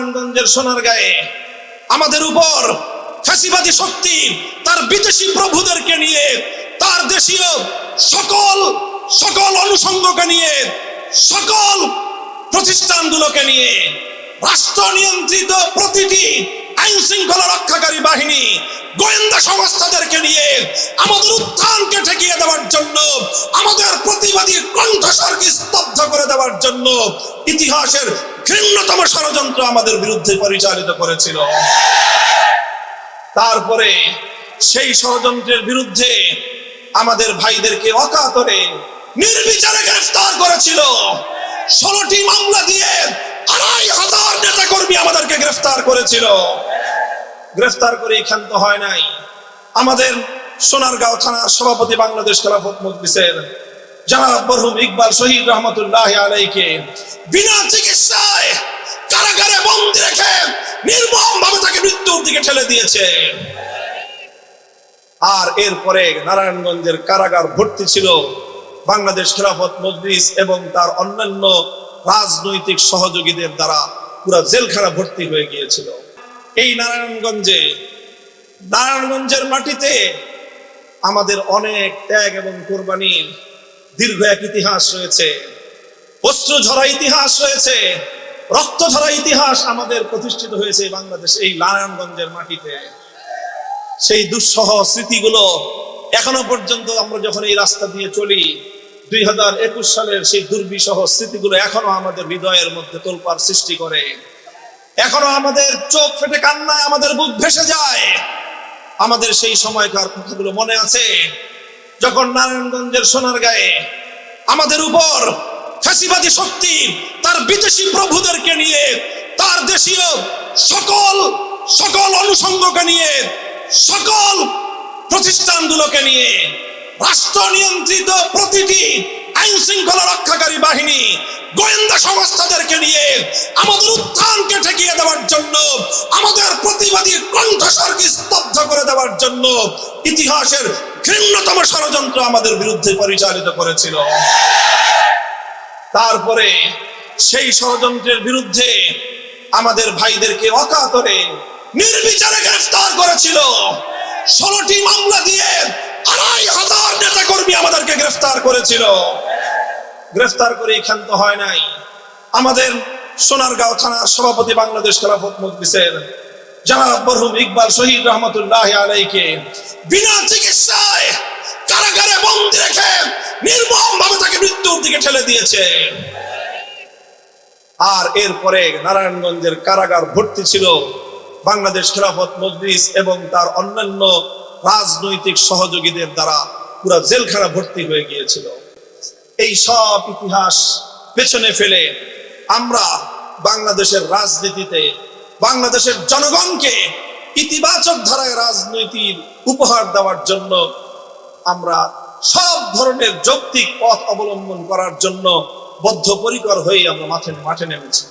নারায়ণগঞ্জের সোনারগাঁয়ে আমাদের উপর ফ্যাসিবাদী শক্তি তার বিদেশি প্রভুদেরকে নিয়ে, তার দেশীয় সকল অনুষঙ্গকে নিয়ে, সকল প্রতিষ্ঠানগুলোকে নিয়ে, রাষ্ট্র নিয়ন্ত্রিত প্রতিটি আইন শৃঙ্খলা রক্ষাকারী বাহিনী, গোয়েন্দা সংস্থাদেরকে নিয়ে আমাদের উত্থানকে ঠেকিয়ে দেওয়ার জন্য, আমাদের প্রতিবাদী কণ্ঠস্বরকে স্তব্ধ করে দেওয়ার জন্য ইতিহাসের ঘৃণ্যতম ষড়যন্ত্র আমাদের বিরুদ্ধে পরিচালিত করেছিল। তারপরে সেই ষড়যন্ত্রের বিরুদ্ধে আমাদের ভাইদেরকে অকাতরে নির্বিচারে গ্রেফতার করেছিল। 16টি মামলা দিয়ে 2500 নেতা কর্মী আমাদেরকে গ্রেফতার করেছিল। গ্রেফতার করে ক্ষান্ত হয় নাই। আমাদের সোনারগাঁও থানার সভাপতি বাংলাদেশ খেলাফত মজলিসের জনাব মরহুম ইকবাল শহীদ রহমতুল্লাহ আলাইকে বিনা চিকিৎসায় কারাগারে বন্দী রেখে নির্মমভাবে তাকে মৃত্যুর দিকে ঠেলে দিয়েছে। আর এরপরে নারায়ণগঞ্জের কারাগার ভর্তি ছিল বাংলাদেশ খেলাফত মজলিস এবং তার অন্যান্য রাজনৈতিক সহযোগীদের দ্বারা পুরা জেলখানা ভর্তি হয়ে গিয়েছিল। এই নারায়ণগঞ্জের মাটিতে আমাদের অনেক ত্যাগ এবং কোরবানির দীর্ঘ এক ইতিহাস রয়েছে, অশ্রু ঝরা ইতিহাস রয়েছে, রক্ত ঝরা ইতিহাস আমাদের প্রতিষ্ঠিত হয়েছে বাংলাদেশ এই নারায়ণগঞ্জের মাটিতে। সেই দুঃসহ স্মৃতিগুলো এখনো পর্যন্ত আমরা যখন এই রাস্তা দিয়ে চলি, 2021 সালের সেই দুর্বিষহ স্মৃতিগুলো এখনো আমাদের হৃদয়ের মধ্যে তোলপাড় সৃষ্টি করে। এখনো আমাদের চোখ ফেটে কান্নায় আমাদের বুক ভেসে যায়। আমাদের সেই সময়কার কথাগুলো মনে আছে, যখন নারায়ণগঞ্জের সোনারগাঁয়ে আমাদের উপর ফ্যাসিবাদী শক্তি তার বিদেশি প্রভুদেরকে নিয়ে, তার দেশীয় সকল অনুষঙ্গকে নিয়ে, সকল প্রতিষ্ঠানগুলোকে নিয়ে, রাষ্ট্র নিয়ন্ত্রিত প্রতিটি আইন শৃঙ্খলা রক্ষাকারী বাহিনী, গোয়েন্দা সংস্থাদেরকে নিয়ে আমাদের উত্থানকে ঠেকিয়ে দেওয়ার জন্য, আমাদের প্রতিবাদী কণ্ঠস্বরকে স্তব্ধ করে দেওয়ার জন্য ইতিহাসের ঘৃণ্যতম ষড়যন্ত্র আমাদের বিরুদ্ধে পরিচালিত করেছিল। তারপরে সেই ষড়যন্ত্রের বিরুদ্ধে আমাদের ভাইদেরকে অকাতরে নির্বিচারে গ্রেফতার করেছিল। 16টি মামলা দিয়ে 2500 নেতা কর্মী আমাদেরকে গ্রেফতার করেছিল। গ্রেফতার করে ক্ষান্ত হয় নাই। আমাদের সোনারগাঁও থানার সভাপতি বাংলাদেশ খেলাফত মজলিসের জনাব মরহুম ইকবাল শহীদ রহমতুল্লাহ আলাইকে বিনা চিকিৎসায় কারাগারে বন্দী রেখে নির্মমভাবে তাকে মৃত্যুর দিকে ঠেলে দিয়েছে। আর এরপরে নারায়ণগঞ্জের কারাগার ভর্তি ছিল বাংলাদেশ খেলাফত মজলিস এবং তার অন্যান্য রাজনৈতিক সহযোগীদের দ্বারা পুরা জেলখানা ভর্তি হয়ে গিয়েছিল। এই সব ইতিহাস পেছনে ফেলে আমরা বাংলাদেশের রাজনীতিতে বাংলাদেশের জনগণকে ইতিবাচক ধারায় রাজনীতির উপহার দেওয়ার জন্য আমরা সব ধরনের যৌক্তিক পথ অবলম্বন করার জন্য বদ্ধপরিকর হয়ে আমরা মাঠে নেমেছি।